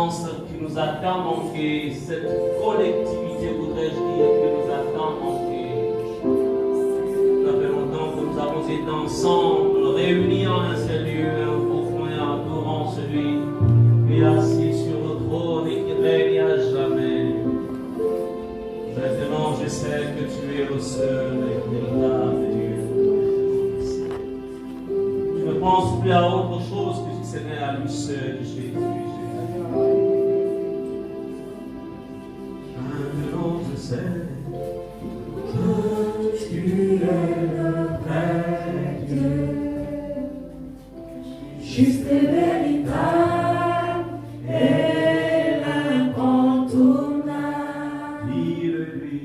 présence qui nous a tant manqué, cette collectivité, voudrais-je dire, qui nous a tant manqué. Ça fait longtemps que nous avons été ensemble, réunis en un seul lieu, offrant et adorant celui qui est assis sur le trône et qui règne à jamais. Maintenant, je sais que tu es le seul et véritable Dieu. Je ne pense plus à autre chose que si ce n'est à lui seul, Jésus. Maintenant, je sais que tu es le vrai Dieu, juste et véritable et l'incontournable. dis-le-lui.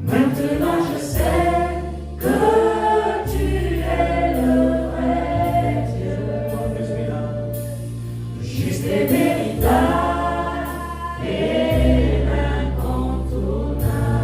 Maintenant je sais que tu es le vrai Dieu, Je suis là. juste et véritable et l'incontournable.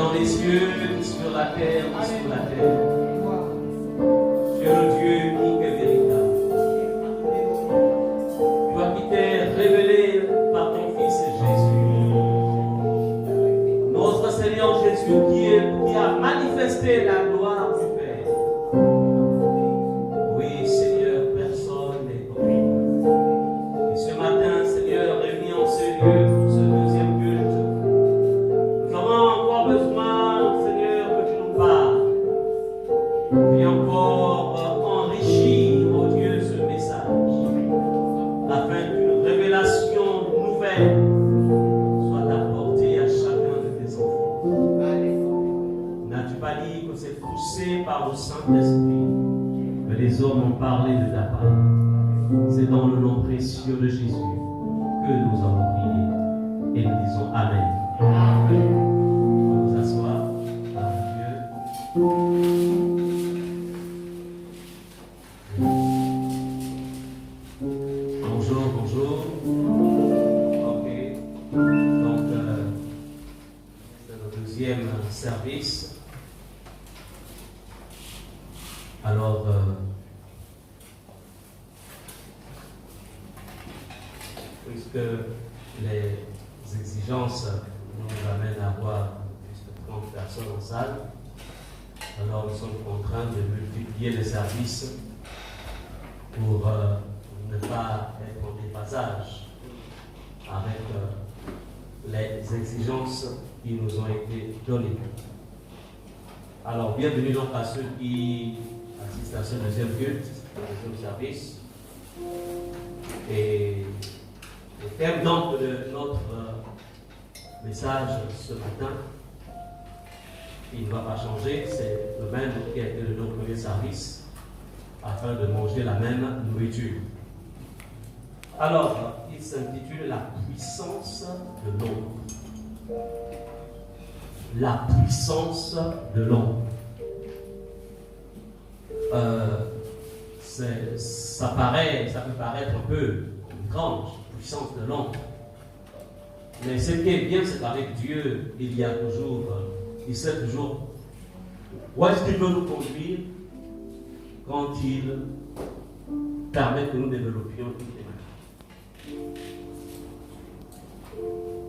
dans les cieux, ni sur la terre, ni sur la terre. Tu es le Dieu unique et véritable. Toi qui t'es révélé par ton Fils Jésus. Notre Seigneur Jésus qui a manifesté la gloire du Père. Oui, Seigneur, personne n'est comme toi. Et ce matin, Seigneur, réunis en ce lieu pour ce deuxième culte, nous avons encore besoin, Seigneur, que tu nous parles. Et encore enrichir, oh Dieu, ce message, afin qu'une révélation nouvelle soit apportée à chacun de tes enfants. N'as-tu pas dit que c'est poussé par le Saint-Esprit que les hommes ont parlé de ta part? C'est dans le nom précieux de Jésus que nous avons prié et nous disons Amen. Amen. On vous asseoir par Dieu. Bonjour, bonjour. Ok. Donc, c'est le deuxième service. Alors, puisque les exigences nous amènent à avoir juste 30 personnes en salle, alors nous sommes contraints de multiplier les services pour ne pas être en déphasage avec les exigences qui nous ont été données. Alors, bienvenue donc à ceux qui assistent à ce deuxième culte, au deuxième service. Et le thème donc de notre message ce matin, il ne va pas changer, c'est le même qui a été le premier service, afin de manger la même nourriture. Alors, il s'intitule La puissance de l'ombre. La puissance de l'ombre. Ça peut paraître un peu étrange, puissance de l'ombre. Mais ce qui est bien, c'est qu'avec Dieu, il y a toujours, il sait toujours où est-ce qu'il veut nous conduire quand il permet que nous développions toutes les mains.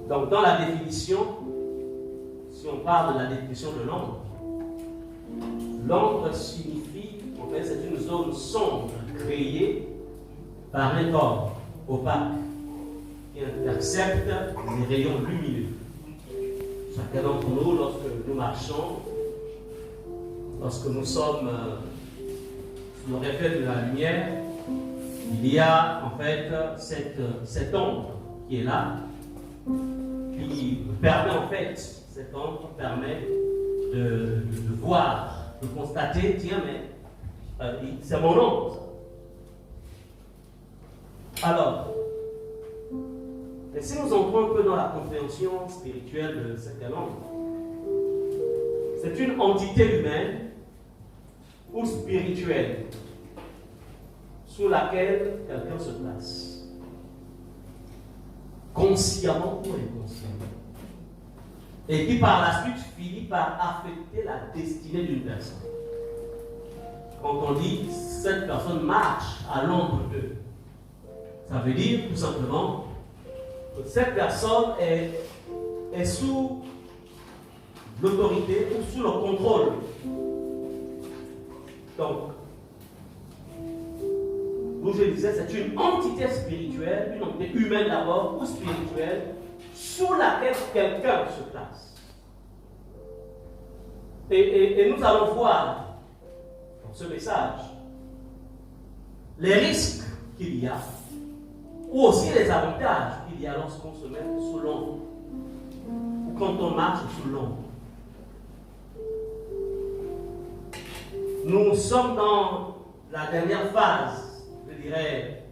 Donc, dans la définition, si on parle de la définition de l'ombre, l'ombre signifie, en fait, c'est une zone sombre créée par un corps opaque qui intercepte les rayons lumineux. Chacun d'entre nous, lorsque nous marchons, lorsque nous sommes sous le reflet de la lumière, il y a en fait cette ombre qui est là, qui permet en fait, cette ombre permet de voir, de constater, tiens, mais c'est mon ombre. Alors, et si nous entrons un peu dans la compréhension spirituelle de cette ombre, c'est une entité humaine ou spirituelle sous laquelle quelqu'un se place, consciemment ou inconsciemment, et qui par la suite finit par affecter la destinée d'une personne. Quand on dit cette personne marche à l'ombre d'eux, ça veut dire tout simplement que cette personne est sous l'autorité ou sous le contrôle. Donc, comme je disais, c'est une entité spirituelle, une entité humaine d'abord, ou spirituelle, sous laquelle quelqu'un se place. Et nous allons voir dans ce message les risques qu'il y a, ou aussi les avantages qu'il y a lorsqu'on se met sous l'ombre, ou quand on marche sous l'ombre. Nous sommes dans la dernière phase, je dirais,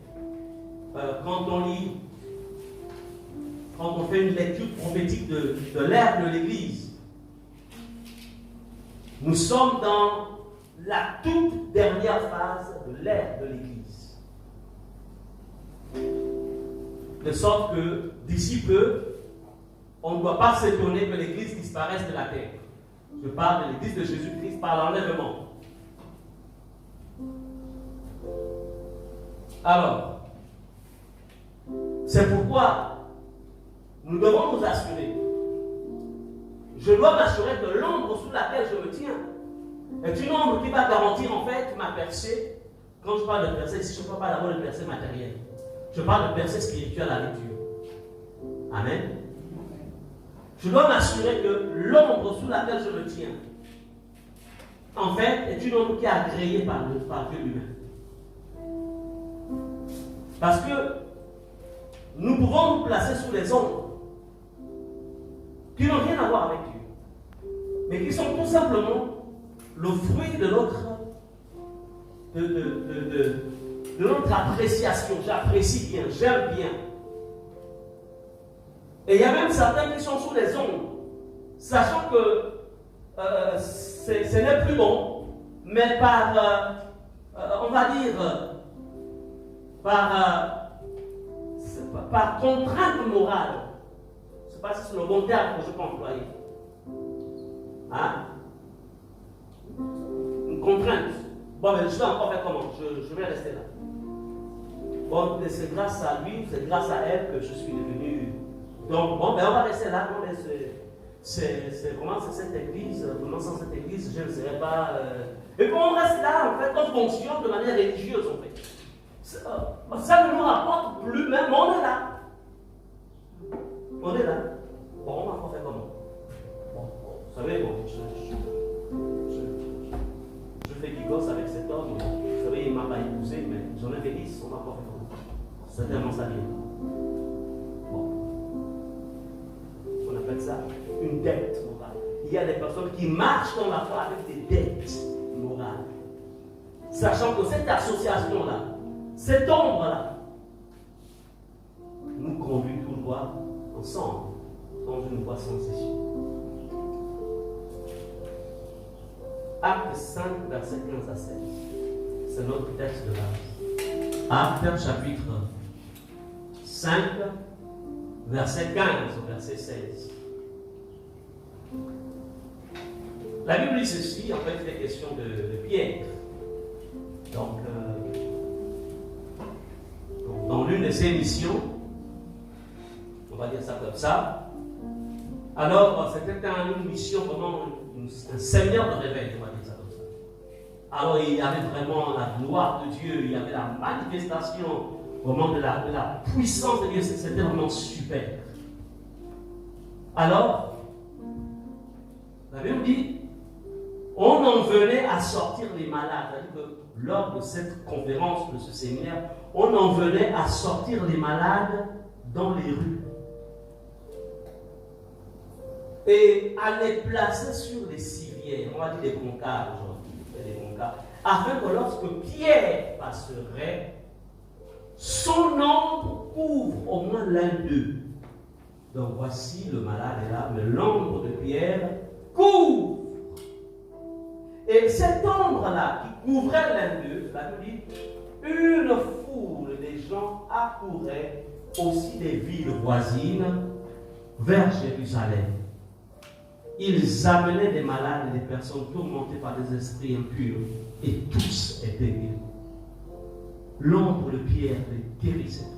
quand on lit, quand on fait une lecture prophétique de l'ère de l'Église. Nous sommes dans la toute dernière phase de l'ère de l'Église. De sorte que d'ici peu, on ne doit pas s'étonner que l'Église disparaisse de la terre. Je parle de l'église de Jésus-Christ par l'enlèvement. Alors, c'est pourquoi nous devons nous assurer. Je dois m'assurer que l'ombre sous laquelle je me tiens est une ombre qui va garantir en fait ma percée. Quand je parle de percée, si je ne parle pas d'abord de percée matérielle, je parle de percée spirituelle avec Dieu. Amen. Je dois m'assurer que l'ombre sous laquelle je me tiens, en fait, est une ombre qui est agréée par Dieu lui-même. Parce que nous pouvons nous placer sous les ombres qui n'ont rien à voir avec Dieu, mais qui sont tout simplement le fruit de notre appréciation. J'apprécie bien, j'aime bien. Et il y a même certains qui sont sous les ombres, sachant que ce n'est plus bon, mais on va dire, par contrainte morale. Je ne sais pas si c'est le bon terme que je peux employer. Hein? Une contrainte. Bon, mais je vais encore faire comment? Je vais rester là. Bon, c'est grâce à lui, c'est grâce à elle que je suis devenu. Donc, bon, ben on va rester là. Non, mais c'est vraiment cette église. Vraiment, sans cette église, je ne serais pas. Et puis on reste là, en fait, on fonctionne de manière religieuse, en fait. Ça ne nous rapporte plus, même on est là. On est là. Bon, on va encore faire comment? Bon, vous savez, bon, je fais qui gosse avec cet homme. Vous savez, il ne m'a pas épousé, mais j'en ai fait 10, on va encore faire comment? C'est tellement ça vient. Bon. On appelle ça une dette morale. Il y a des personnes qui marchent dans la foi avec des dettes morales. Sachant que cette association-là, cette ombre-là, nous conduit tout droit ensemble dans une voie sans issue. Acte 5, verset 15 à 16. C'est notre texte de base. Acte chapitre 5, verset 15 au verset 16. La Bible dit ceci, en fait, il est question de Pierre. Donc, dans l'une de ses missions, on va dire ça comme ça, alors c'était une mission vraiment, un séminaire de réveil, on va dire ça comme ça. Alors il y avait vraiment la gloire de Dieu, il y avait la manifestation vraiment de la puissance de Dieu, c'était vraiment super. Alors, la Bible dit, on en venait à sortir les malades. C'est-à-dire que lors de cette conférence, de ce séminaire, on en venait à sortir les malades dans les rues. Et à les placer sur les civières, on va dire des brancards aujourd'hui, des brancards, afin que lorsque Pierre passerait, son ombre couvre au moins l'un d'eux. Donc voici le malade est là, mais l'ombre de Pierre couvre. Et cette ombre-là qui couvrait l'un d'eux, la Bible dit, une foule des gens accourait aussi des villes voisines vers Jérusalem. Ils amenaient des malades et des personnes tourmentées par des esprits impurs, et tous étaient guéris. L'ombre de Pierre les guérissait tous.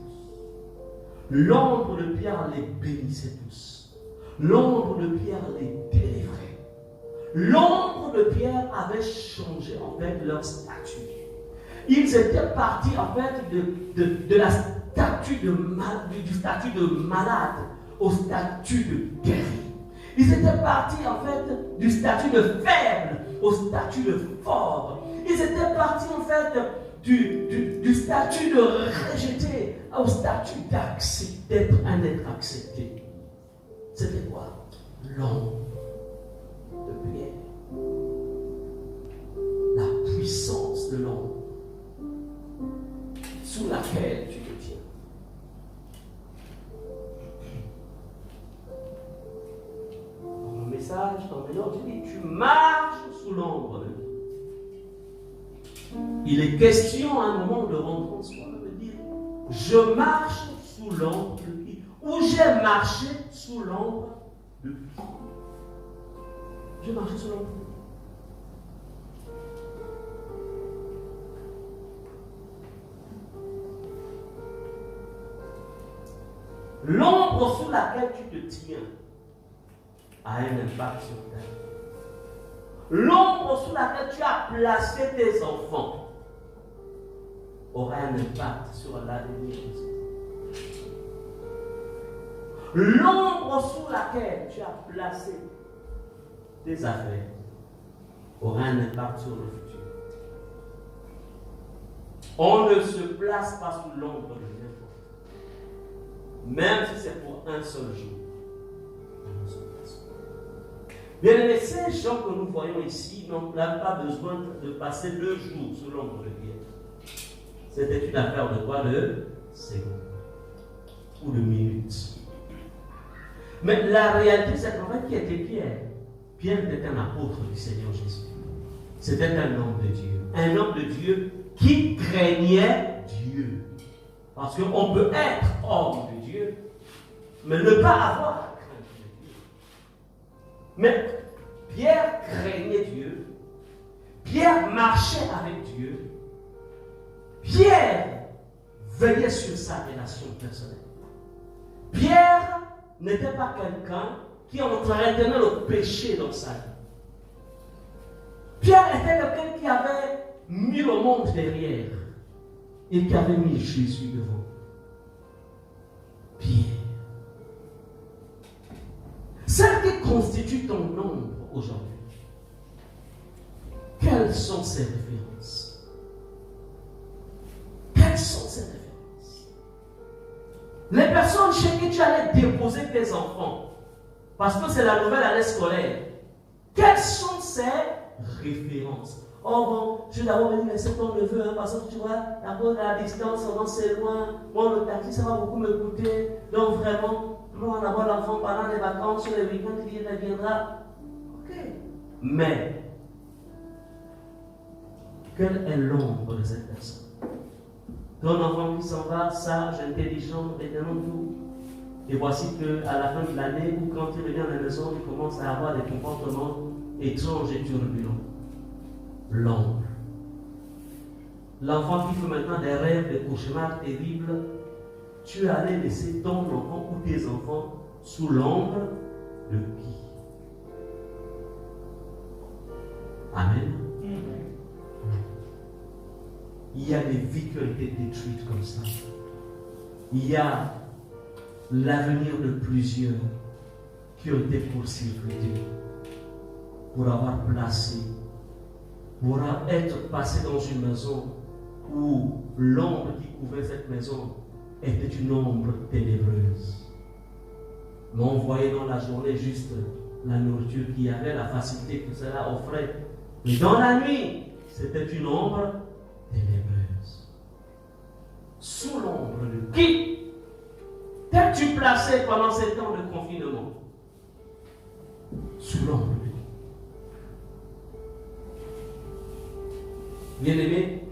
L'ombre de Pierre les bénissait tous. L'ombre de Pierre les délivrait. L'ombre de Pierre avait changé en fait leur statut. Ils étaient partis en fait de la statut du statut de malade au statut de guéri. Ils étaient partis en fait du statut de faible au statut de fort. Ils étaient partis en fait du statut de rejeté au statut d'être un être accepté. C'était quoi? L'ombre de Pierre. La puissance de l'ombre sous laquelle tu te tiens. Dans le message, dans le Nord, tu dis, tu marches sous l'ombre de Dieu. Il est question à un moment de rentrer en soi, de dire, je marche sous l'ombre de qui? Ou j'ai marché sous l'ombre de qui? Je marchais sur l'ombre. L'ombre sous laquelle tu te tiens a un impact sur ta vie. L'ombre sous laquelle tu as placé tes enfants aura un impact sur l'avenir de ces enfants. L'ombre sous laquelle tu as placé tes affaires aura un impact sur le futur. On ne se place pas sous l'ombre de n'importe, même si c'est pour un seul jour. On ne se place pas. Bien aimés, ces gens que nous voyons ici n'ont pas besoin de passer 2 jours sous l'ombre de Pierre. C'était une affaire de quoi? De secondes ou de minutes. Mais la réalité, c'est qu'en fait, qui était Pierre? Pierre était un apôtre du Seigneur Jésus. C'était un homme de Dieu. Un homme de Dieu qui craignait Dieu. Parce qu'on peut être homme de Dieu, mais ne pas avoir la crainte de Dieu. Mais Pierre craignait Dieu. Pierre marchait avec Dieu. Pierre veillait sur sa relation personnelle. Pierre n'était pas quelqu'un qui entretenait le péché dans sa vie. Pierre était quelqu'un qui avait mis le monde derrière et qui avait mis Jésus devant. Pierre. Celle qui constitue ton ombre aujourd'hui, quelles sont ses références? Quelles sont ses références? Les personnes chez qui tu allais déposer tes enfants, parce que c'est la nouvelle année scolaire, quelles sont ces références? Oh bon, je vais d'abord venir, mais c'est ton neveu, hein, parce que tu vois, à cause de la distance, c'est loin, bon, le taxi, ça va beaucoup me coûter, donc vraiment, nous allons avoir l'enfant pendant les vacances, sur les week-ends, il viendra. Ok. Mais, quelle est l'ombre de cette personne? Ton enfant qui s'en va, sage, intelligent, maintenant tout. Et voici qu'à la fin de l'année, ou quand il revient à la maison, il commence à avoir des comportements étranges et turbulents. L'ombre. L'enfant qui fait maintenant des rêves, des cauchemars terribles, tu allais laisser ton enfant ou tes enfants sous l'ombre de qui? Amen. Il y a des vies qui ont été détruites comme ça. Il y a l'avenir de plusieurs qui ont été poursuivis pour avoir placé, pour être passé dans une maison où l'ombre qui couvrait cette maison était une ombre ténébreuse. Mais on voyait dans la journée juste la nourriture qu'il y avait, la facilité que cela offrait. Mais dans la nuit, c'était une ombre ténébreuse. Sous l'ombre de qui t'es-tu placé pendant ces temps de confinement? Sous l'ombre de qui? Bien-aimés,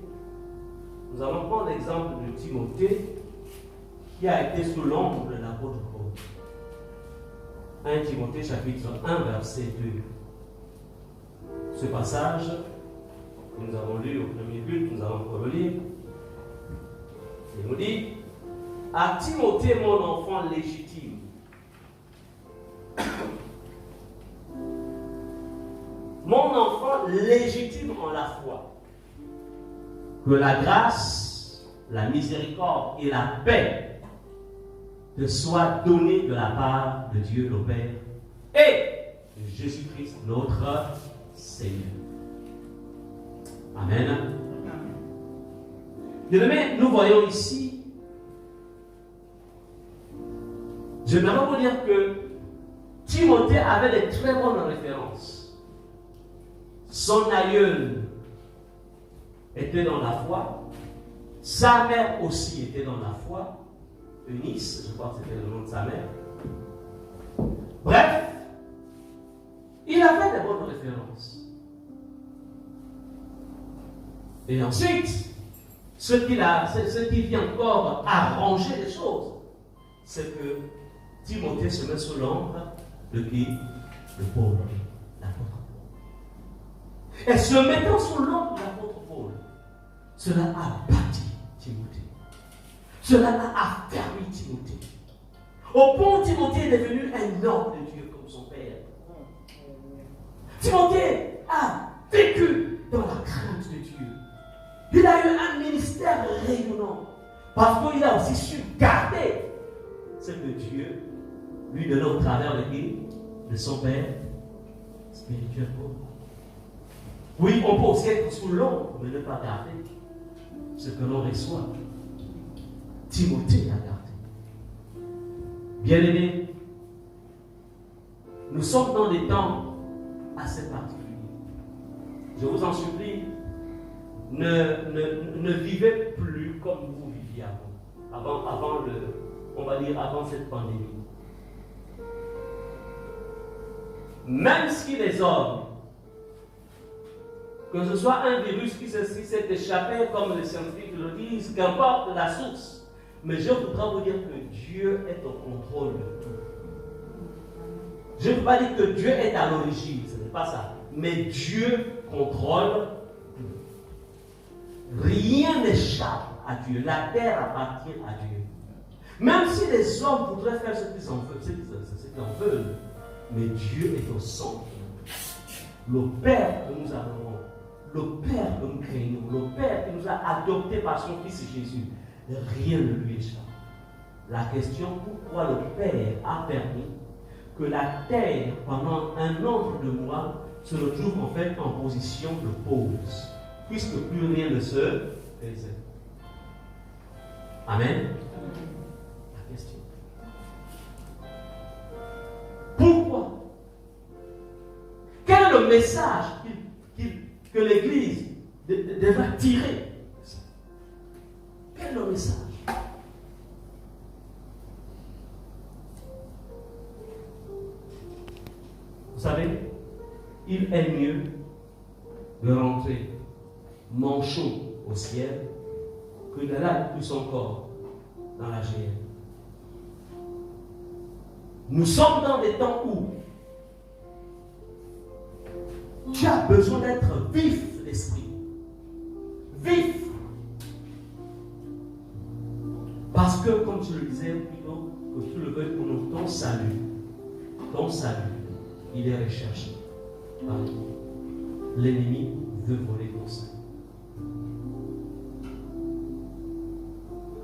nous allons prendre l'exemple de Timothée qui a été sous l'ombre de l'apôtre Paul. 1 Timothée chapitre 1 verset 2. Ce passage que nous avons lu au premier culte, nous allons relire. Il nous dit: à Timothée, mon enfant légitime, mon enfant légitime en la foi, que la grâce, la miséricorde et la paix te soient données de la part de Dieu le Père et de Jésus-Christ notre Seigneur. Amen. Bien-aimés, nous voyons ici, j'aimerais vous dire que Timothée avait de très bonnes références. Son aïeul était dans la foi, sa mère aussi était dans la foi, Eunice, je crois que c'était le nom de sa mère. Bref, il avait de bonnes références. Et ensuite, ce qui vient encore arranger les choses, c'est que Timothée se met sous l'ombre de qui? De Paul, l'apôtre Et se mettant sous l'ombre de l'apôtre Paul, cela a bâti Timothée. Cela a affermi Timothée. Au point où Timothée est devenu un homme de Dieu comme son père. Timothée a vécu dans la crainte de Dieu. Il a eu un ministère rayonnant. Parce qu'il a aussi su garder ce que Dieu lui donnait au travers de son père spirituel. Oui, on peut aussi être sous l'ombre, mais ne pas garder ce que l'on reçoit. Timothée a gardé. Bien-aimés, nous sommes dans des temps assez particuliers. Je vous en supplie, ne vivez plus comme vous viviez avant cette pandémie. Même si les hommes, que ce soit un virus qui s'est échappé, comme les scientifiques le disent, qu'importe la source, mais je voudrais vous dire que Dieu est au contrôle de tout. Je ne veux pas dire que Dieu est à l'origine, ce n'est pas ça. Mais Dieu contrôle tout. Rien n'échappe à Dieu. La terre appartient à Dieu. Même si les hommes voudraient faire ce qu'ils en veulent, mais Dieu est au centre. Le Père que nous avons, le Père que nous craignons, le Père qui nous a adoptés par son Fils Jésus, rien ne lui échappe. La question, pourquoi le Père a permis que la terre, pendant un nombre de mois, se retrouve en fait en position de pause, puisque plus rien ne se faisait. Amen. La question. Pourquoi? Quel est le message que l'Église devra tirer? Quel est le message? Vous savez, il est mieux de rentrer manchot au ciel que d'aller plus encore dans la géhenne. Nous sommes dans des temps où tu as besoin d'être vif d'esprit. Vif. Parce que, comme tu le disais, plutôt, que tu le veuilles pour nous, ton salut, il est recherché par l'ennemi veut voler ton salut.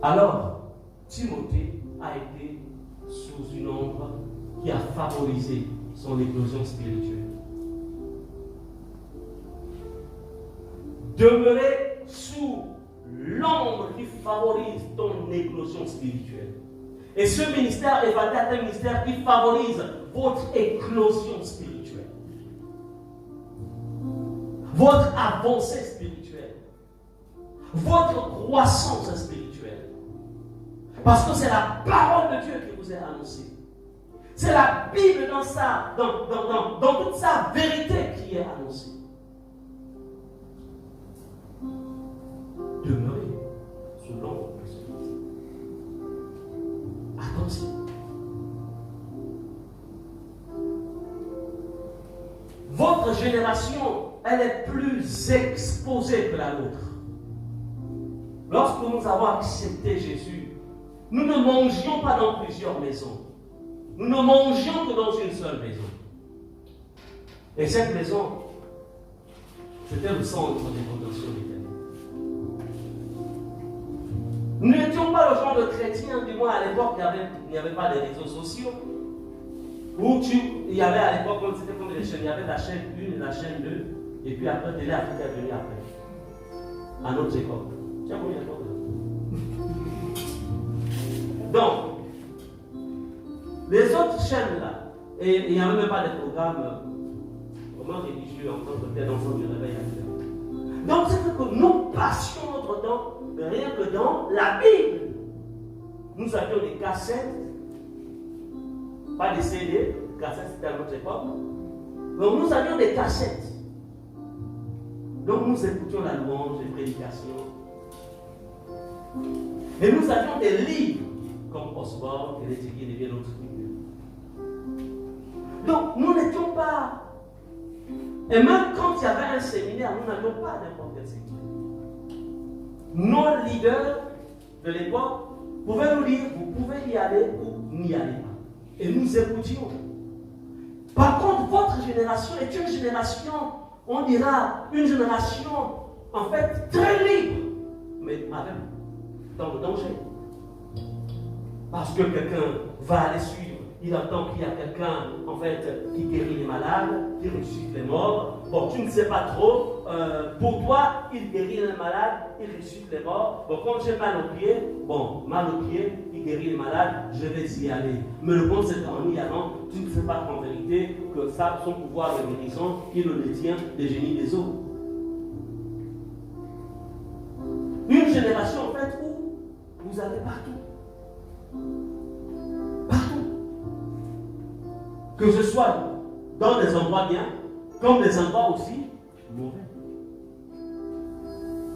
Alors, Timothée a été sous une ombre qui a favorisé son éclosion spirituelle. Demeurez sous l'ombre qui favorise ton éclosion spirituelle. Et ce ministère est un ministère qui favorise votre éclosion spirituelle. Votre avancée spirituelle. Votre croissance spirituelle. Parce que c'est la parole de Dieu qui vous est annoncée. C'est la Bible dans toute sa vérité qui est annoncée. Demeurez sous l'ombre de ce Christ. Attention. Votre génération, elle est plus exposée que la nôtre. Lorsque nous avons accepté Jésus, nous ne mangions pas dans plusieurs maisons. Nous ne mangions que dans une seule maison. Et cette maison, c'était le centre des conditions éternelles. Nous n'étions pas le genre de chrétiens, du moins à l'époque, il n'y avait pas de réseaux sociaux. Où il y avait à l'époque, c'était comme les chaînes, il y avait la chaîne 1 et la chaîne 2, et puis après, Télé Afrique est venu après. À notre époque. Tu as combien d'époques? Donc, les autres chaînes là, et il n'y avait même pas de programme comment religieux en tant que tel ensemble du réveil à faire. Donc, c'est que nous passions notre temps rien que dans la Bible. Nous avions des cassettes, pas des CD, cassettes c'était à notre époque. Donc nous avions des cassettes. Donc nous écoutions la louange, les prédications. Et nous avions des livres comme Oswald, Hérétique et bien d'autres livres. Donc nous n'étions pas Et même quand il y avait un séminaire, nous n'avions pas n'importe quel séminaire. Nos leaders de l'époque pouvaient nous dire, vous pouvez y aller ou n'y allez pas. Et nous écoutions. Par contre, votre génération est une génération, on dira, une génération en fait très libre, mais avec dans le danger. Parce que quelqu'un va aller suivre, il entend qu'il y a quelqu'un en fait qui guérit les malades, qui ressuscite les morts. Bon, tu ne sais pas trop, pour toi, il guérit les malades, il ressuscite les morts. Bon, comme j'ai mal au pied, il guérit les malades, je vais y aller. Mais le bon, c'est qu'en y allant, tu ne sais pas qu'en vérité, que ça, son pouvoir de guérison, il le détient des génies des eaux. Une génération en fait où vous avez partout. Partout. Que ce soit dans des endroits bien, comme des endroits aussi mauvais.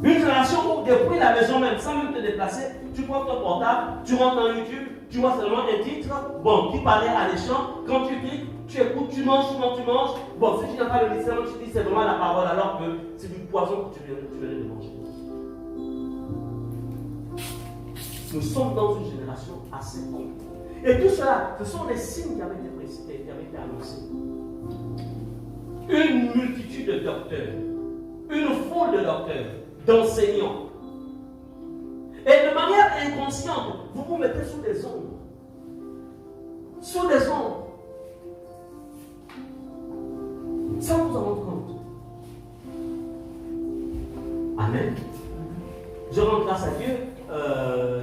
Une génération où depuis la maison même, sans même te déplacer, tu prends ton portable, tu rentres dans YouTube, tu vois seulement un titre, bon, qui parlait à l'échange, quand tu cliques, tu écoutes, tu manges. Bon, si tu n'as pas le discernement, tu dis c'est vraiment la parole alors que c'est du poison que tu viens de manger. Nous sommes dans une génération assez compliquée. Et tout cela, ce sont les signes qui avaient été précités, qui avaient été annoncés. Une multitude de docteurs, une foule de docteurs, d'enseignants. Et de manière inconsciente, vous vous mettez sous des ombres. Sous des ombres. Sans vous en rendre compte. Amen. Je rends grâce à Dieu.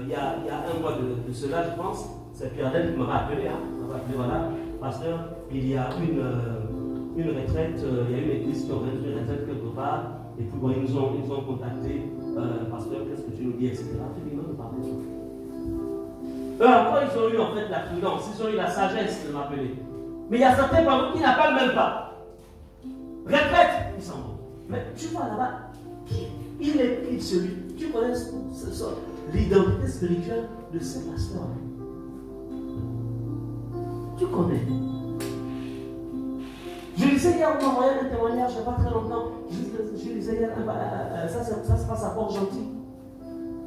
Il y a un mois de cela, je pense, c'est Pierre-Del qui m'a rappelé, voilà, pasteur, il y a une retraite, il y a une église qui organise une retraite quelque part, et puis bon, ils nous ont contacté, pasteur, qu'est-ce que tu nous dis, etc. Tu dis, non, ne parlez pas. Eux encore, ils ont eu en fait la prudence, ils ont eu la sagesse de m'appeler. Mais il y a certains parmi eux qui n'appellent même pas. Retraite, ils s'en vont. Mais tu vois là-bas, il est qui celui, tu connais l'identité spirituelle de ces pasteurs. Tu connais. Je disais hier, on m'a envoyé un témoignage il n'y a pas très longtemps. Je disais hier, ça se passe à Port-Gentil.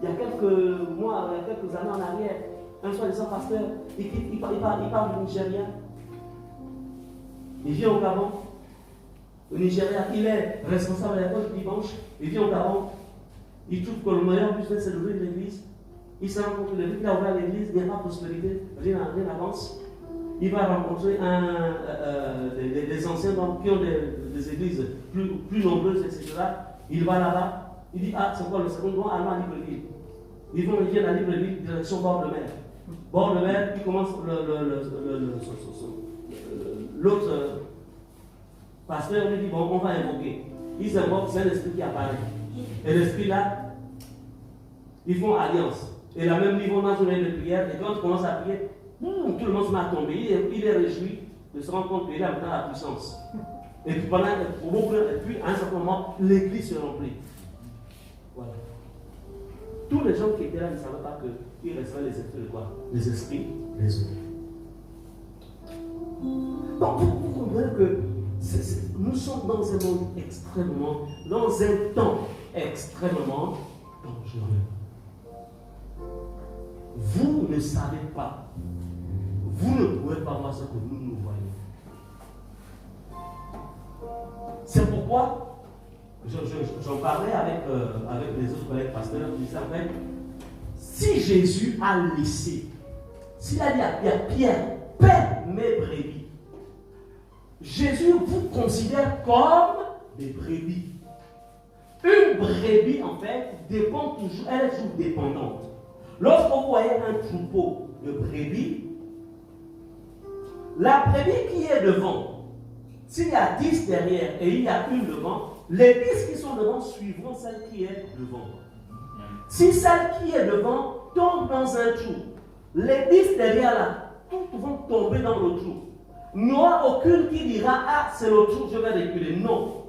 Il y a quelques mois, il y a quelques années en arrière, un soi-disant pasteur, il parle du Nigeria. Il vient au Gabon. Au Nigeria, il est responsable de l'école du dimanche. Il vient au Gabon. Il trouve que le meilleur business, c'est d'ouvrir l'église. Il se rend compte que depuis qu'il a ouvert l'église, il n'y a pas de prospérité, rien n'avance. Il va rencontrer des anciens qui ont des églises plus nombreuses, etc. Il va là-bas, il dit, ah, c'est quoi le second droit? Allons à Libreville. Ils viennent à Libreville, direction bord de mer. Bord de mer, il commence l'autre pasteur lui dit, bon, on va invoquer. Ils invoquent, c'est l'esprit qui apparaît. Et l'esprit là, ils font alliance. Et là même, ils vont dans une de prière. Et quand ils commencent à prier, tout le monde se met à tomber. Il est réjoui de se rendre compte qu'il a maintenant la puissance. Et puis, à un certain moment, l'église se remplit. Voilà. Tous les gens qui étaient là ne savaient pas qu'ils restaient les esprits de quoi? Les esprits des autres. Donc, vous comprenez que nous sommes dans un monde extrêmement, dans un temps extrêmement dangereux. Vous ne savez pas. Vous ne pouvez pas voir ce que nous voyons. C'est pourquoi j'en parlais avec les autres collègues pasteurs. Je disais en fait, si Jésus a laissé, s'il a dit à Pierre, paie mes brebis, Jésus vous considère comme des brebis. Une brebis, en fait, dépend toujours, elle est toujours dépendante. Lorsque vous voyez un troupeau de brebis, la brebis qui est devant, s'il y a 10 derrière et il y a une devant, les 10 qui sont devant suivront celle qui est devant. Si celle qui est devant tombe dans un trou, les 10 derrière là, tous vont tomber dans le trou. Il n'y aura aucune qui dira, ah, c'est le trou, je vais reculer. Non.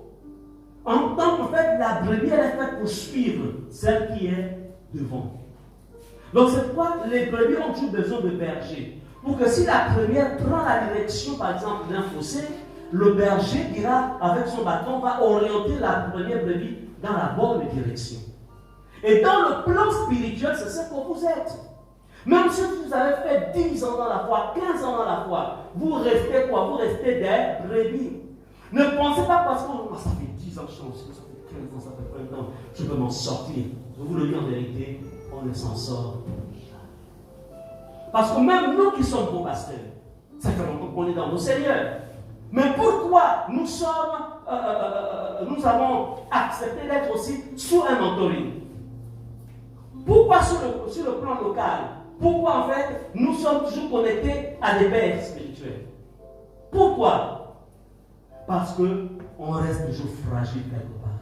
En tant que fait, la brebis, elle est faite pour suivre celle qui est devant. Donc c'est pourquoi les brebis ont toujours besoin de bergers. Pour que si la première prend la direction, par exemple, d'un fossé, le berger dira, avec son bâton, va orienter la première brebis dans la bonne direction. Et dans le plan spirituel, c'est ce que vous êtes. Même si vous avez fait 10 ans dans la foi, 15 ans dans la foi, vous restez quoi? Vous restez des brebis. Ne pensez pas parce que ça fait 10 ans que je suis en ça fait 15 ans, ça fait 20 ans, je peux m'en sortir. Je vous le dis en vérité, on ne s'en sort. Parce que même nous qui sommes vos pasteurs, ça fait longtemps qu'on est dans nos seigneurs. Mais pourquoi nous avons accepté d'être aussi sous un mentoring? Pourquoi sur le plan local? Pourquoi en fait nous sommes toujours connectés à des pères spirituels? Pourquoi? Parce qu'on reste toujours fragile quelque part.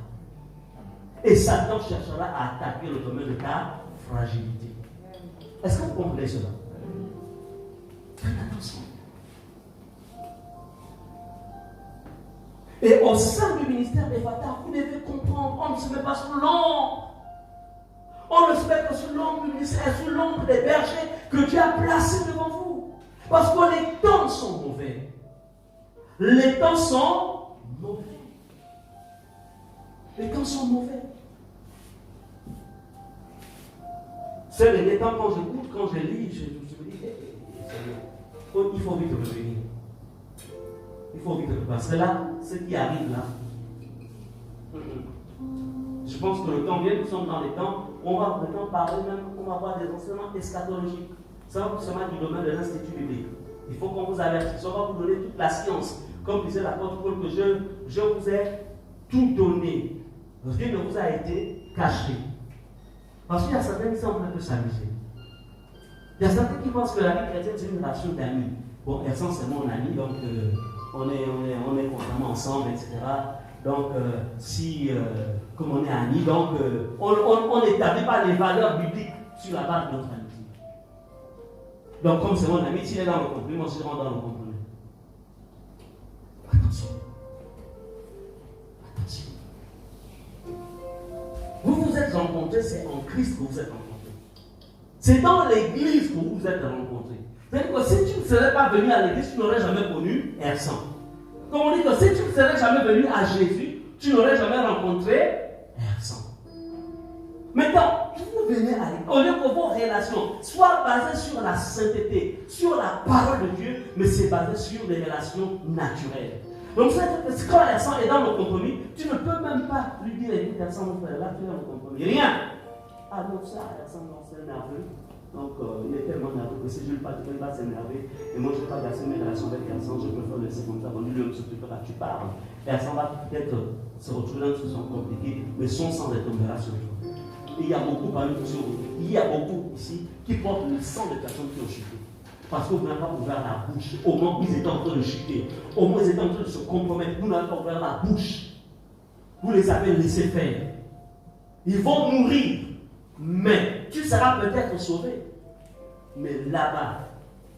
Et Satan cherchera à attaquer le domaine de ta fragilité. Est-ce que vous comprenez cela? Faites attention. Et au sein du ministère des Fatah, vous devez comprendre, on ne se met pas sous l'ombre. On ne se met pas sous l'ombre du ministère, sous l'ombre des bergers que Dieu a placés devant vous. Parce que les temps sont mauvais. Les temps sont mauvais. Les temps sont mauvais. C'est les temps quand j'écoute, quand je lis, je me dis, il faut vite revenir. Il faut vite revenir. Parce que là, ce qui arrive là, je pense que le temps vient, nous sommes dans les temps, on va maintenant parler même, on va avoir des enseignements eschatologiques. Ça va seulement du domaine de l'Institut biblique. Il faut qu'on vous avertisse, on va vous donner toute la science. Comme disait l'apôtre Paul, que je vous ai tout donné. Rien ne vous a été caché. Parce qu'il y a certains qui sont en train de s'amuser. Il y a certains qui pensent que la vie chrétienne, c'est une relation d'amis. Bon, Ersan, c'est mon ami, donc on est constamment ensemble, etc. Donc, comme on est amis, donc on n'établit pas les valeurs bibliques sur la base de notre amitié. Donc, comme c'est mon ami, s'il est dans le compromis, moi je rentre dans le compromis. Attention. Attention. Vous vous êtes rencontrés, c'est en Christ que vous êtes rencontrés. C'est dans l'église que vous vous êtes rencontrés. C'est-à-dire que si tu ne serais pas venu à l'église, tu n'aurais jamais connu Ersan. Comme on dit que si tu ne serais jamais venu à Jésus, tu n'aurais jamais rencontré Ersan. Maintenant, vous venez à l'église, au lieu que vos relations soient basées sur la sainteté, sur la parole de Dieu, mais c'est basé sur des relations naturelles. Donc, c'est quand Ersan est dans le compromis, tu ne peux même pas lui dire, écoute, Ersan, mon frère, là, tu es dans le compromis. Rien. Ah non, ça, Ersan, non, c'est nerveux. Donc, il est tellement nerveux que si je ne pas, il va s'énerver. Et moi, je ne vais pas gasser mes relations avec Ersan, je préfère laisser comme ça. Bon, lui, ce que tu parles. Ersan va peut-être se retrouver dans une situation compliquée, mais son sang retombera sur toi. Et il y a beaucoup parmi nous, il y a beaucoup ici qui portent le sang des personnes qui ont chuté. Parce que vous n'avez pas ouvert la bouche. Au moins, ils étaient en train de chuter. Au moins, ils étaient en train de se compromettre. Vous n'avez pas ouvert la bouche. Vous les avez laissés faire. Ils vont mourir. Mais tu seras peut-être sauvé. Mais là-bas,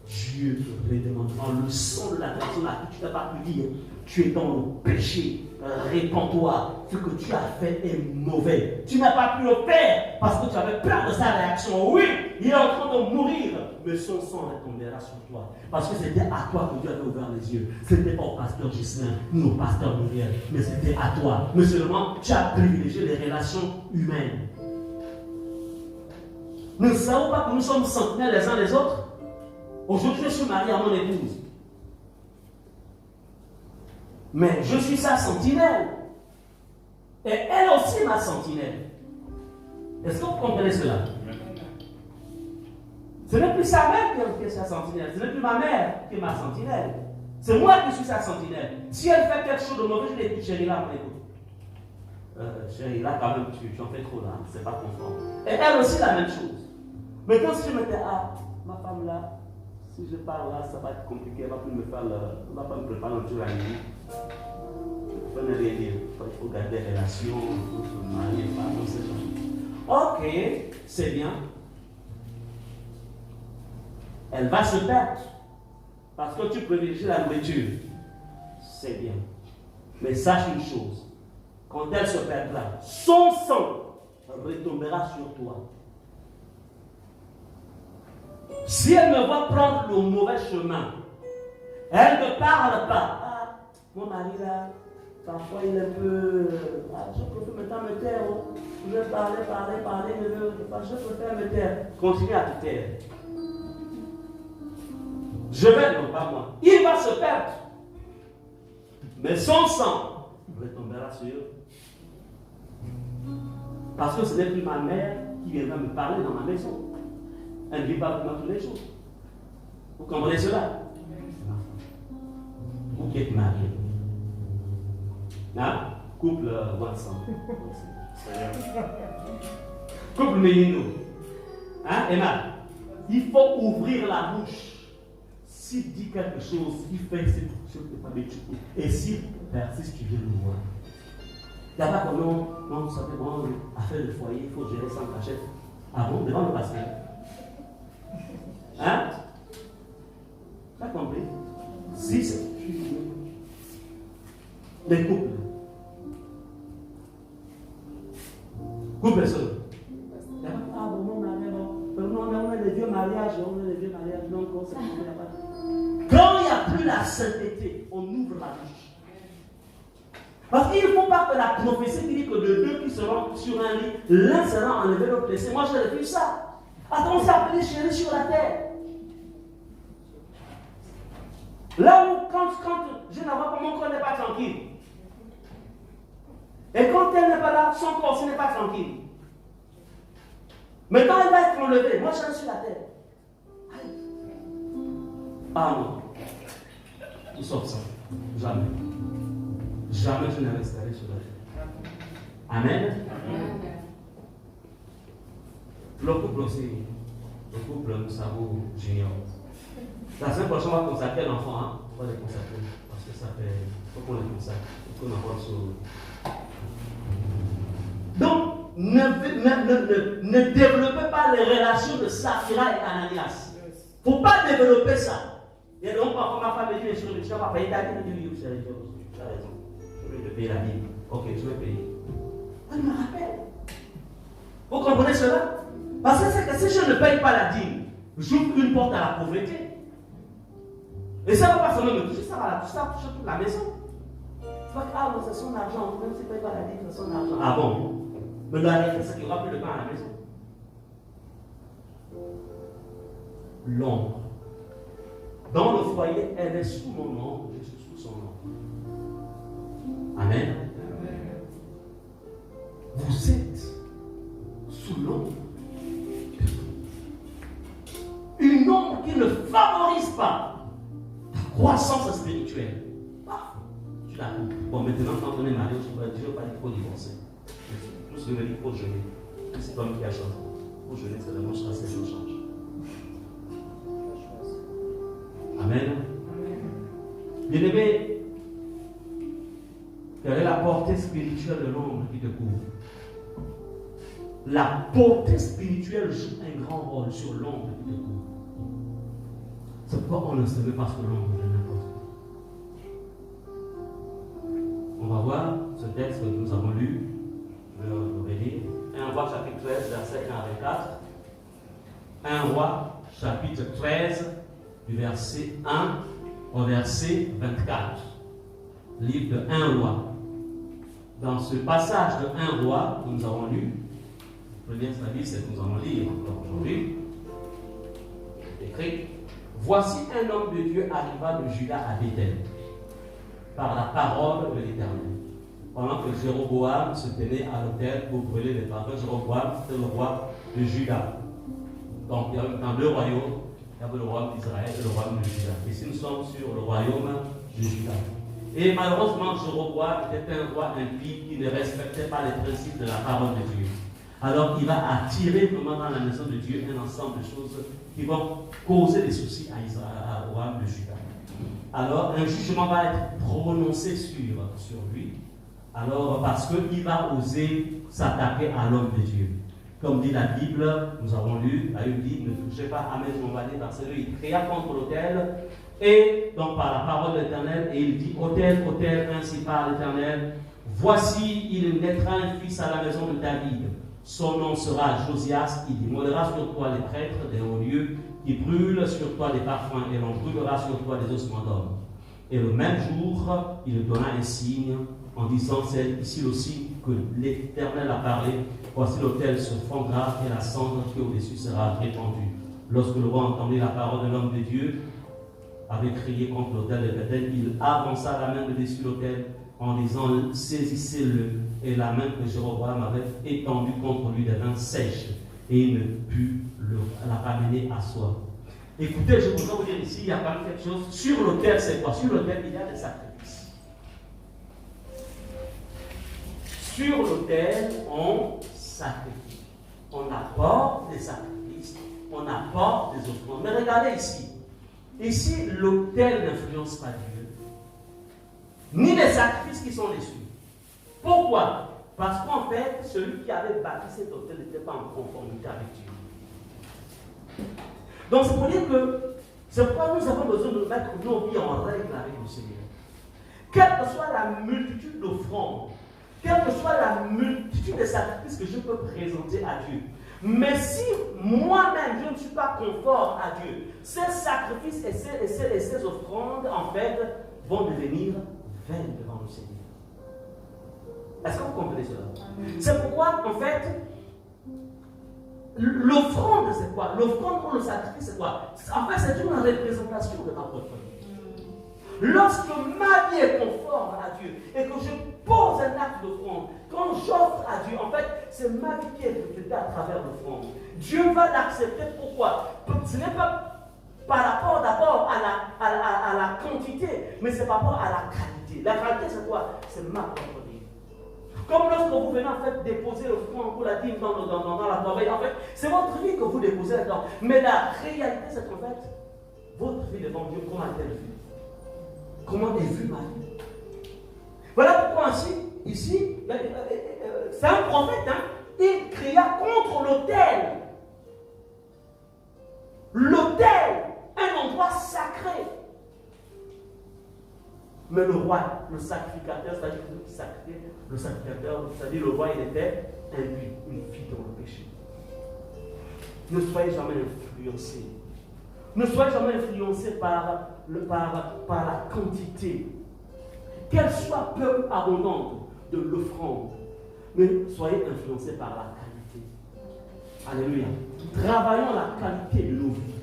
Dieu te redemandera le sang de la personne à qui tu n'as pas pu dire. Tu es dans le péché. Répands-toi. Ce que tu as fait est mauvais. Tu n'as pas pu le faire parce que tu avais peur de sa réaction. Oui, il est en train de mourir. Mais son sang retombera sur toi. Parce que c'était à toi que Dieu avait ouvert les yeux. Ce n'était pas au pasteur Gislain, ni au pasteur Muriel. Mais c'était à toi. Mais seulement, tu as privilégié les relations humaines. Nous ne savons pas que nous sommes centenaires les uns les autres. Aujourd'hui, je suis marié à mon épouse. Mais je suis sa sentinelle. Et elle aussi ma sentinelle. Est-ce que vous comprenez cela? Ce n'est plus sa mère qui est sa sentinelle. Ce n'est plus ma mère qui est ma sentinelle. C'est moi qui suis sa sentinelle. Si elle fait quelque chose de mauvais, je lui dis, chérie, là, écoute. Chérie, là, quand même, tu en fais trop, là. C'est pas conforme. Et elle aussi, la même chose. Maintenant, si je me dis, ah, ma femme, là, si je parle là, ça va être compliqué. Elle va plus me faire elle va pas me préparer un jour à la nuit. Il faut ne rien dire. Il faut garder des relations, il faut se marier, pas dans ces gens. Ok, c'est bien. Elle va se perdre parce que tu privilégies la nourriture. C'est bien. Mais sache une chose. Quand elle se perdra, son sang retombera sur toi. Si elle me voit prendre le mauvais chemin, elle ne parle pas. Ah, mon mari là, parfois il est un peu. Je préfère maintenant me taire. Je vais parler, je préfère me taire. Continue à te taire. Je vais, non pas moi. Il va se perdre. Mais son sang retombera sur eux. Parce que ce n'est plus ma mère qui viendra me parler dans ma maison. Elle ne vit pas vraiment tous les jours. Vous comprenez cela? Vous qui êtes mariés. Hein? Couple Watson. Couple Mélinou. Hein, Emma? Il faut ouvrir la bouche. S'il dit quelque chose, il fait cette chose de pas m'étudier. Et s'il persiste, tu viens nous voir. Il n'y a pas comme non, ça fait bon, affaire de foyer, il faut gérer sans cachette. Ah bon, devant le pasteur. Hein? Tu as compris? Si c'est les couples. Couple seul. Il n'y a pas ah bon, mon mari, on a des vieux mariages, non, comme ça, il n'y a pas. Quand il n'y a plus la sainteté, on ouvre la bouche. Parce qu'il ne faut pas que la prophétie dit que de deux qui seront sur un lit, l'un sera enlevé, l'autre blessé. Moi, je refuse ça. Attends, on s'appelle chérie sur la terre. Là où, quand je n'avais pas, mon corps n'est pas tranquille. Et quand elle n'est pas là, son corps aussi n'est pas tranquille. Mais quand elle va être enlevée, moi, je reste sur la terre. Ah non. Nous sommes ça. Jamais. Jamais je n'ai resterai sur la terre. Amen. Le couple aussi. Le couple, nous savons, junior. La semaine prochaine, on va consacrer l'enfant. Hein? On va les consacrer. Parce que ça fait. Il faut qu'on les consacre. Il faut qu'on en parle sur. Donc, ne développez pas les relations de Saphira et Ananias. Il ne faut pas développer ça. Et donc, parfois, ma femme me dit, mais je ne vais pas payer ta vie. Je dis, oui, tu as raison. Je vais payer la vie. Ok, je vais payer. Elle me rappelle. Vous comprenez cela? Parce que c'est que si je ne paye pas la dîme, j'ouvre une porte à la pauvreté. Et ça ne va pas seulement me toucher, ça va toucher toute la maison. Tu vas dire, ah non, c'est son argent, même si tu ne payes pas la dîme, c'est son argent. Ah bon? Mais la réalité, c'est qu'il n'y aura plus de pain à la maison. L'ombre. Dans le foyer, elle est sous mon nom, je suis sous son nom. Amen. Vous êtes sous l'ombre. Une ombre qui ne favorise pas ta croissance spirituelle. Ah, tu la coupes. Bon, maintenant, quand on est marié, Dieu ne veut pas dire qu'il faut divorcer. Tout ce que veut dire qu'il faut jeûner. C'est l'homme qui a choisi. Il faut jeûner, c'est le monstre, c'est le change. Amen. Bien-aimé, quelle est la portée spirituelle de l'ombre qui te couvre? La portée spirituelle joue un grand rôle sur l'ombre qui te couvre. C'est pourquoi on ne se met pas sur l'ombre de n'importe quoi. On va voir ce texte que nous avons lu. Je vais le relire. 1 Roi chapitre 13, verset 1 à 24. 1 Roi chapitre 13, du verset 1 au verset 24. Livre de 1 Roi. Dans ce passage de 1 Roi que nous avons lu, le premier avis, c'est que nous allons lire encore aujourd'hui. Écrit: Voici un homme de Dieu arriva de Juda à Bethel, par la parole de l'Éternel. Pendant que Jéroboam se tenait à l'autel pour brûler les parfums, Jéroboam c'était le roi de Juda. Donc, dans deux royaumes, il y avait le royaume d'Israël et le royaume de Juda. Ici, nous sommes sur le royaume de Juda. Et malheureusement, Jéroboam était un roi impie qui ne respectait pas les principes de la parole de Dieu. Alors, il va attirer vraiment dans la maison de Dieu un ensemble de choses qui vont causer des soucis à Israël, au royaume de Juda. Alors, un jugement va être prononcé sur lui. Alors, parce qu'il va oser s'attaquer à l'homme de Dieu. Comme dit la Bible, nous avons lu, la Bible dit, ne touchez pas à mes invalides, parce que lui, il créa contre l'autel, et donc par la parole de l'Éternel, et il dit, autel, autel, ainsi par l'Éternel, voici, il naîtra un fils à la maison de David. Son nom sera Josias, il immolera sur toi les prêtres des hauts lieux, qui brûlent sur toi des parfums, et l'on brûlera sur toi des ossements d'hommes. Et le même jour, il donna un signe en disant, c'est ici aussi que l'Éternel a parlé, voici l'autel se fondra et la cendre qui au-dessus sera répandue. Lorsque le roi entendit la parole de l'homme de Dieu, avait crié contre l'autel de Bethel, il avança la main de dessus l'autel en disant, saisissez-le. Et la main que Jéroboam avait étendue contre lui devint sèche et il ne put la ramener à soi. Écoutez, je voudrais vous dire ici, il y a pas quelque chose. Sur l'autel, c'est quoi? Sur l'autel, il y a des sacrifices. Sur l'autel, on sacrifie. On apporte des sacrifices, on apporte des offrandes. Mais regardez ici. Ici, l'autel n'influence pas Dieu, ni les sacrifices qui sont dessus. Pourquoi? Parce qu'en fait, celui qui avait bâti cet autel n'était pas en conformité avec Dieu. Donc c'est pour dire que c'est pourquoi nous avons besoin de mettre nos vies en règle avec le Seigneur. Quelle que soit la multitude d'offrandes, quelle que soit la multitude de sacrifices que je peux présenter à Dieu, mais si moi-même je ne suis pas conforme à Dieu, ces sacrifices et ces offrandes en fait vont devenir vaines devant le Seigneur. Est-ce que vous comprenez cela? C'est pourquoi en fait l'offrande, c'est quoi? L'offrande pour le sacrifice, c'est quoi? En fait, c'est une représentation de ma propre vie. Lorsque ma vie est conforme à Dieu et que je pose un acte d'offrande, quand j'offre à Dieu, en fait, c'est ma vie qui est reflétée à travers l'offrande. Dieu va l'accepter. Pourquoi? Ce n'est pas par rapport d'abord à la quantité, mais c'est par rapport à la qualité. La qualité, c'est quoi? C'est ma propre vie. Comme lorsque vous venez en fait déposer l'offrande pour la dîme dans la corbeille, en fait, c'est votre vie que vous déposez là-dedans. Mais la réalité, c'est qu'en fait, votre vie devant Dieu, comment est-elle vue? Comment est vue ma vie? Voilà pourquoi ici, c'est un prophète, hein, il cria contre l'autel. L'autel, un endroit sacré. Mais le roi, le sacrificateur, c'est-à-dire celui qui sacrifiait, le sacrificateur, c'est-à-dire le roi, il était imbu, une fille dans le péché. Ne soyez jamais influencés. Ne soyez jamais influencés par la quantité. Qu'elle soit peu abondante de l'offrande, mais soyez influencés par la qualité. Alléluia. Travaillons la qualité de nos vies.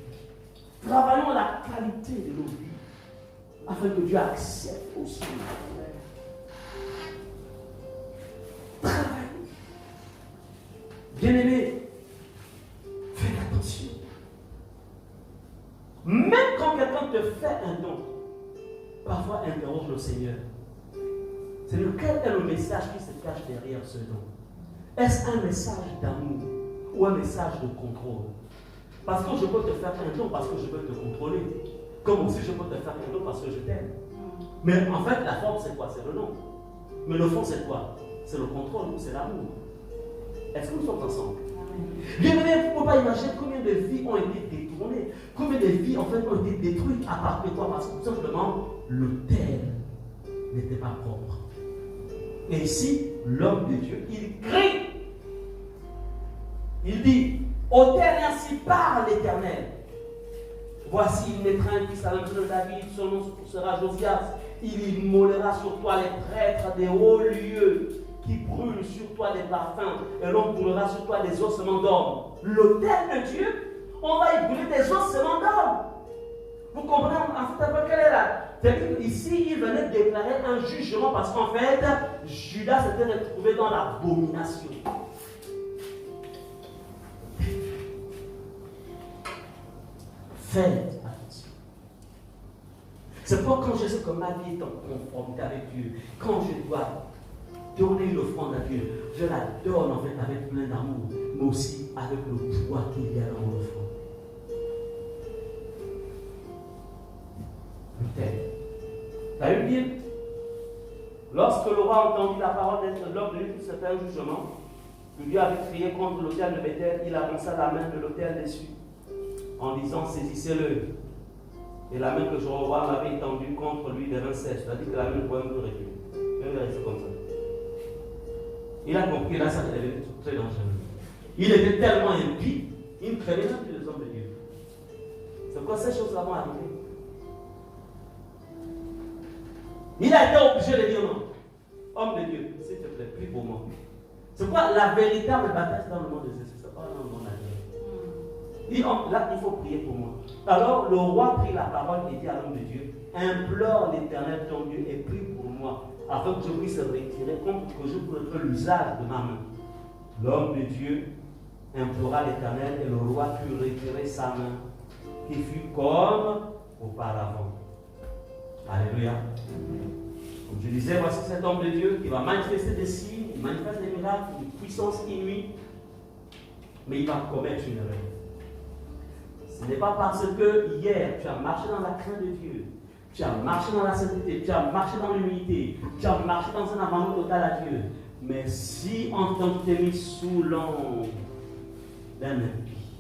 Travaillons la qualité de nos vies. Afin que Dieu accepte aussi. Travaille. Bien-aimé, faites attention. Même quand quelqu'un te fait un don, parfois interroge le Seigneur. Seigneur, quel est le message qui se cache derrière ce don? Est-ce un message d'amour ou un message de contrôle? Parce que je peux te faire un don parce que je peux te contrôler. Comme aussi je peux te faire un don parce que je t'aime. Mais en fait, la forme c'est quoi? C'est le nom. Mais le fond c'est quoi? C'est le contrôle ou c'est l'amour. Est-ce que nous sommes ensemble? Bien aimé, vous ne pouvez pas imaginer combien de vies ont été détournées, combien de vies en fait ont été détruites à part de quoi? Parce que tout simplement, l'autel n'était pas propre. Et ici, l'homme de Dieu, il crie. Il dit, autel ainsi par l'Éternel. Voici, il mettra un fils à l'âme de David, son nom sera Josias. Il immolera sur toi les prêtres des hauts lieux, qui brûlent sur toi des parfums, et l'on brûlera sur toi des ossements d'hommes. L'autel de Dieu, on va y brûler des ossements d'hommes. Vous comprenez en fait un peu quelle est la... C'est-à-dire ici, il venait déclarer un jugement parce qu'en fait, Judas s'était retrouvé dans l'abomination. Faites attention. C'est pourquoi quand je sais que ma vie est en conformité avec Dieu, quand je dois donner une offrande à Dieu, je la donne en fait avec plein d'amour, mais aussi avec le poids qu'il y a dans l'offrande. Peut-être. Tu as eu bien? Lorsque le roi entendit la parole d'être l'homme de lui, c'était un jugement, que Dieu avait crié contre l'autel de Bethel, il avança la main de l'autel dessus, en disant saisissez-le. Et la main que Jéroboam avait étendue contre lui devint sèche, c'est-à-dire que la main ne pouvait même plus reculer. Il devait rester comme ça. Il a compris, là ça devait être très dangereux. Il était tellement impie, il ne craignait même plus les hommes de Dieu. C'est quoi ces choses-là vont arriver? Il a été obligé de dire non. Homme de Dieu, s'il te plaît, prie pour moi. C'est quoi la véritable bataille dans le monde de Jésus? C'est pas dans le monde de Dieu. Là, il faut prier pour moi. Alors, le roi prit la parole et dit à l'homme de Dieu, implore l'Éternel ton Dieu et prie pour moi, afin que je puisse retirer, que je puisse faire l'usage de ma main. L'homme de Dieu implora l'Éternel et le roi put retirer sa main, qui fut comme auparavant. Alléluia. Comme je disais, voici cet homme de Dieu qui va manifester des signes, il manifeste des miracles, une puissance inouïe, mais il va commettre une erreur. Ce n'est pas parce que hier tu as marché dans la crainte de Dieu, tu as marché dans la sainteté, tu as marché dans l'humilité, tu as marché dans un abandon total à Dieu. Mais si en tant que tu es mis sous l'ombre d'un impie,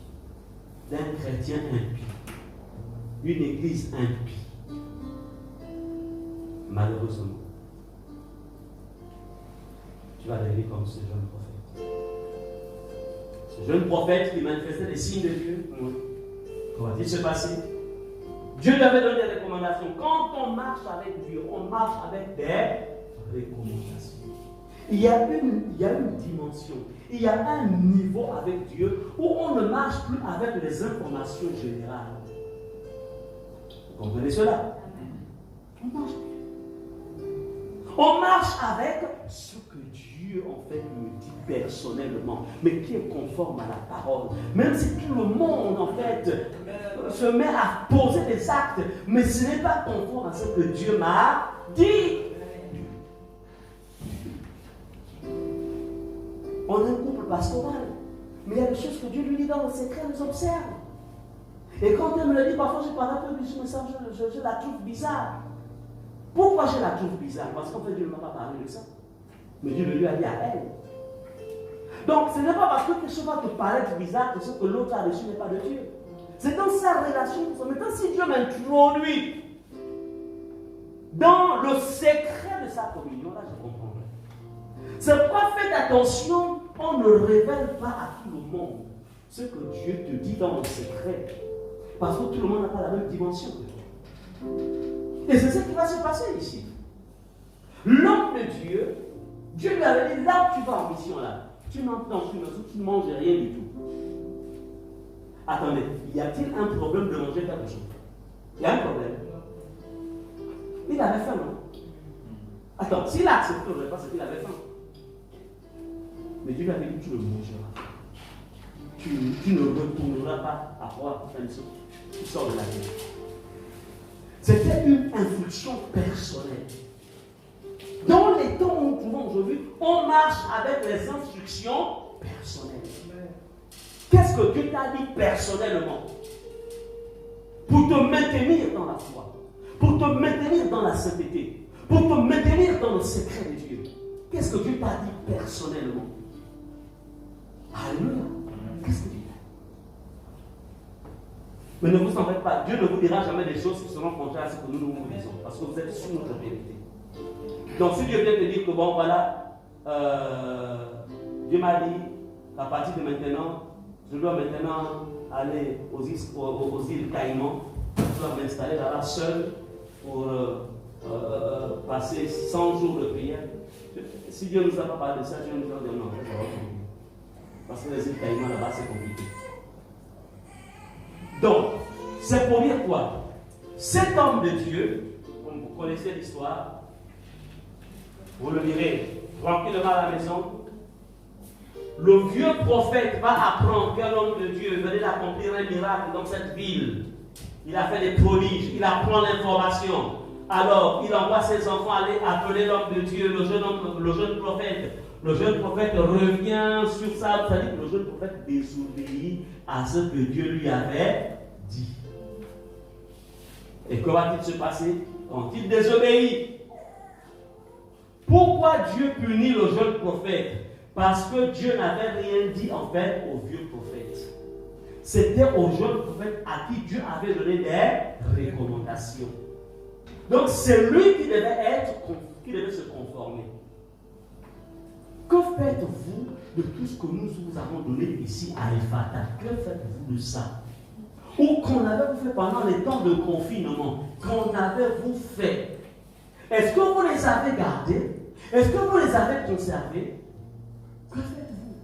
d'un chrétien impie, d'une église impie, malheureusement, tu vas devenir comme ce jeune prophète. Ce jeune prophète qui manifestait les signes de Dieu, comment va-t-il se passer? Dieu lui avait donné des recommandations. Quand on marche avec Dieu, on marche avec des recommandations. Il y a une dimension, il y a un niveau avec Dieu où on ne marche plus avec les informations générales. Vous comprenez cela? On marche plus. On marche avec ce que Dieu en fait me dit personnellement, mais qui est conforme à la parole. Même si tout le monde en fait se met à poser des actes, mais ce n'est pas conforme à ce que Dieu m'a dit. On est un couple pastoral, mais il y a des choses que Dieu lui dit dans le secret, elle les observe. Et quand elle me le dit, parfois je parle un peu du message, je la trouve bizarre. Pourquoi je la trouve bizarre? Parce qu'en fait, Dieu ne m'a pas parlé de ça. Mais Dieu le lui a dit à elle. Donc, ce n'est pas parce que quelque chose va te paraître bizarre que ce que l'autre a reçu n'est pas de Dieu. C'est dans sa relation. Maintenant, si Dieu m'introduit dans le secret de sa communion, là, je comprends. C'est pourquoi faites attention, on ne révèle pas à tout le monde ce que Dieu te dit dans le secret. Parce que tout le monde n'a pas la même dimension que toi. Et c'est ce qui va se passer ici. L'homme de Dieu, Dieu lui avait dit, là où tu vas en mission là, tu n'entends plus, tu ne manges rien du tout. Attendez, y a-t-il un problème de manger quelque chose? Il y a un problème. Il avait faim, non? Attends, s'il a accepté le repas, c'est qu'il avait faim. Mais Dieu lui avait dit, tu le mangeras. Tu ne retourneras pas à quoi? Tu sors de la terre. C'était une instruction personnelle. Dans les temps où nous trouvons aujourd'hui, on marche avec les instructions personnelles. Qu'est-ce que Dieu t'a dit personnellement? Pour te maintenir dans la foi, pour te maintenir dans la sainteté, pour te maintenir dans le secret de Dieu. Qu'est-ce que Dieu t'a dit personnellement? Alléluia. Qu'est-ce que Dieu t'a dit? Mais ne vous en faites pas. Dieu ne vous dira jamais des choses qui seront contraires à ce que nous nous disons. Parce que vous êtes sur notre vérité. Donc si Dieu vient te dire que bon voilà, Dieu m'a dit qu'à partir de maintenant, je dois maintenant aller aux îles Caïmans, je dois m'installer là-bas seul pour passer 100 jours de prière. Si Dieu ne nous a pas parlé de ça, Dieu nous a dit non, ça va compliqué. Parce que les îles Caïmans là-bas c'est compliqué. Donc, c'est pour dire quoi? Cet homme de Dieu, comme vous connaissez l'histoire, vous le lirez tranquillement à la maison. Le vieux prophète va apprendre qu'un homme de Dieu venait d'accomplir un miracle dans cette ville. Il a fait des prodiges, il apprend l'information. Alors, il envoie ses enfants aller appeler l'homme de Dieu, le jeune prophète. Le jeune prophète revient sur ça, c'est-à-dire que le jeune prophète désobéit à ce que Dieu lui avait dit. Et que va-t-il se passer quand il désobéit? Pourquoi Dieu punit le jeune prophète? Parce que Dieu n'avait rien dit en fait au vieux prophète. C'était au jeune prophète à qui Dieu avait donné des recommandations. Donc c'est lui qui devait se conformer. Que faites-vous de tout ce que nous vous avons donné ici à Ephata? Que faites-vous de ça? Ou qu'on avait vous fait pendant les temps de confinement? Qu'on avait vous fait? Est-ce que vous les avez gardés? Est-ce que vous les avez conservés? Que faites-vous?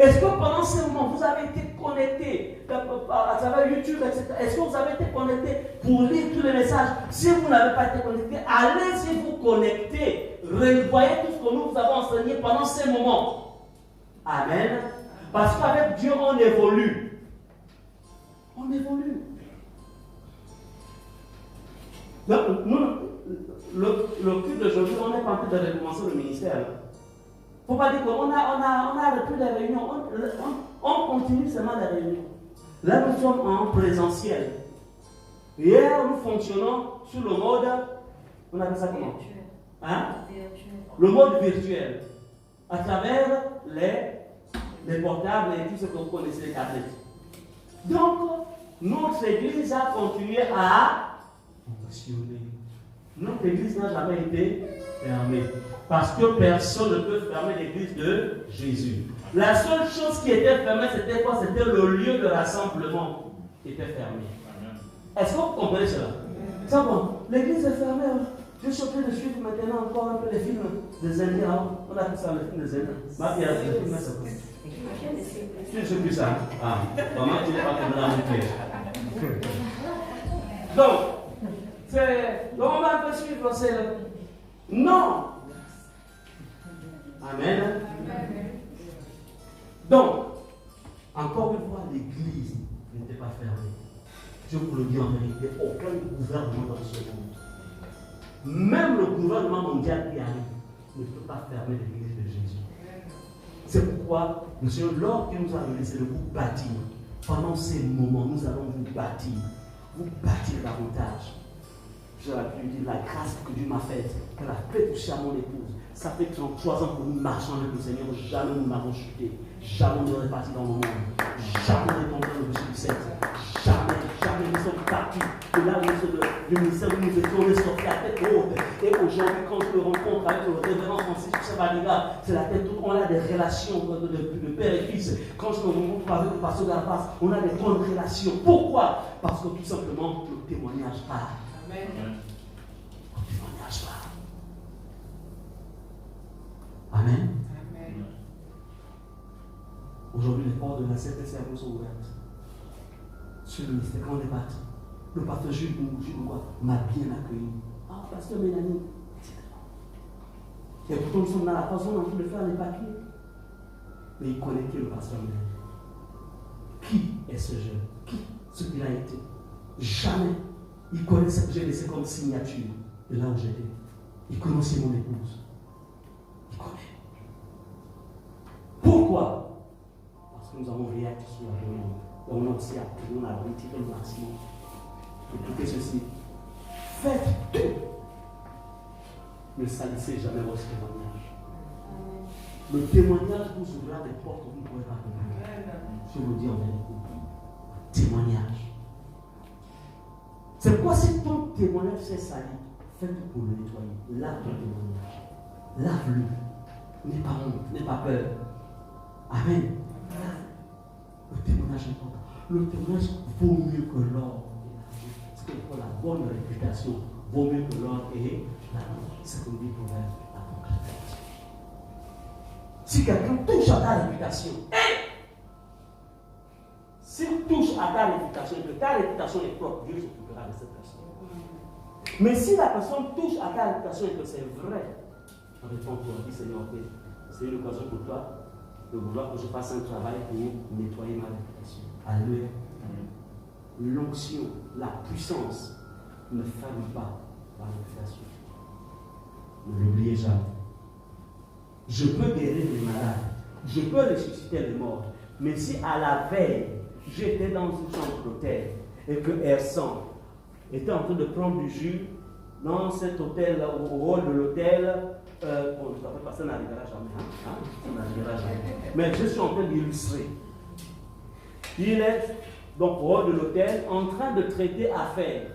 Est-ce que pendant ce moment, vous avez été connecté à travers YouTube, etc.? Est-ce que vous avez été connecté pour lire tous les messages? Si vous n'avez pas été connecté, allez-y vous connecter. Revoyez tout ce que nous vous avons enseigné pendant ces moments. Amen. Parce qu'avec Dieu, on évolue. On évolue. Donc, nous, le culte d'aujourd'hui, on n'est pas en train de recommencer le ministère. Il ne faut pas dire qu'on a repris les réunions. On continue seulement les réunions. Là, nous sommes en présentiel. Hier, nous fonctionnons sur le mode, on appelle ça comment? Hein? Le mode virtuel. À travers les portables et tout ce que vous connaissez, les tablettes. Donc, notre église a continué à fonctionner. Notre église n'a jamais été fermée. Parce que personne ne peut fermer l'église de Jésus. La seule chose qui était fermée, c'était quoi? C'était le lieu de rassemblement qui était fermé. Est-ce que vous comprenez cela? C'est bon. L'église est fermée. Je suis en train de suivre maintenant encore un peu les films des Indiens. On a tout ça, les films des Indiens. Ma vie a des films, c'est quoi? Tu ne sais plus ça. Ah, comment tu n'es pas tombé dans mon piège? Donc, on va un peu suivre, c'est le... Non! Amen. Donc, encore une fois, l'église n'était pas fermée. Je vous le dis en vérité, aucun gouvernement dans ce monde, même le gouvernement mondial qui arrive, ne peut pas fermer l'église de Jésus. C'est pourquoi le Seigneur, lorsqu'il nous a laissé de vous bâtir, pendant ces moments, nous allons vous bâtir davantage. Je l'ai pu dire, la grâce que Dieu m'a faite, qu'elle a fait toucher à mon épouse. Ça fait 33 ans que nous marchons avec le Seigneur, jamais nous n'avons chuté, jamais nous n'avons parti dans le monde, jamais nous n'avons tombé dans le péché du sexe, jamais nous sommes partis de là où le ministère où nous étions, on est sortis à tête haute. Et aujourd'hui, quand je me rencontre avec le révérend Francis Chabaliga, c'est la tête haute, on a des relations de père et fils. Quand je me rencontre avec le pasteur Garbas, on a des bonnes relations. Pourquoi? Parce que tout simplement, le témoignage part. Amen. Le témoignage part. Amen. Amen. Aujourd'hui, les portes de la CPCRO sont ouvertes. Sur le ministère, quand on est parti, le pasteur Jules m'a bien accueilli. Ah, pasteur Mélanie, etc. Et pourtant, nous sommes dans la phase où on est en train de faire les papiers. Mais il connaît qui le pasteur Mélanie? Qui est ce jeune? Qui? Ce qu'il a été? Jamais. Il connaît ce que j'ai laissé comme signature de là où j'étais. Il connaît aussi mon épouse. Il connaît. Pourquoi? Parce que nous avons réagi sur la demande. On a aussi appris, on a retiré le maximum. Écoutez ceci. Faites tout. Ne salissez jamais votre témoignage. Le témoignage vous ouvrira des portes que vous ne pouvez pas ouvrir. Je vous le dis en vérité. Témoignage. C'est quoi si ton témoignage s'est sali? Faites-le pour le nettoyer. Lave ton témoignage. Lave-le. N'aie pas honte, n'aie pas peur. Amen. Le témoignage est important. Le témoignage vaut mieux que l'or. C'est pour la bonne réputation. Vaut mieux que l'or et l'argent. C'est comme dit Proverbe, la concrétisation. Si quelqu'un touche à ta réputation, s'il touche à ta réputation, que ta réputation est propre, Dieu s'occupera de cette personne. Mais si la personne touche à ta réputation et que c'est vrai, réponds-toi, dis Seigneur, c'est une occasion pour toi de vouloir que je fasse un travail pour nettoyer ma réputation. Alléluia. L'onction, la puissance ne ferme pas la réputation. Ne l'oubliez jamais. Je peux guérir les malades, je peux ressusciter les morts, mais si à la veille, j'étais dans une chambre d'hôtel et que Ersan était en train de prendre du jus dans cet hôtel, au hall de l'hôtel, bon, je ne sais pas, ça n'arrivera jamais. Ça n'arrivera jamais. Mais je suis en train d'illustrer. Il est donc au hall de l'hôtel en train de traiter affaires.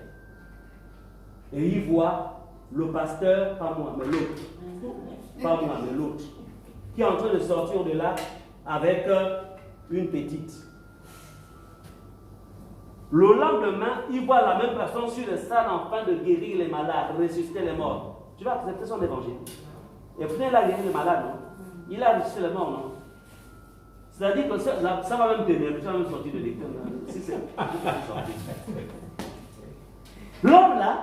Et il voit le pasteur, pas moi, mais l'autre. Pas moi, mais l'autre. Qui est en train de sortir de là avec une petite. Le lendemain, il voit la même personne sur le stade en train de guérir les malades, ressusciter les morts. Tu vas accepter son évangile. Et puis il a guéri les malades, non? Il a ressuscité les morts, non? C'est-à-dire que ça va même tenir, tu vas même sortir de l'école. Si c'est l'homme là,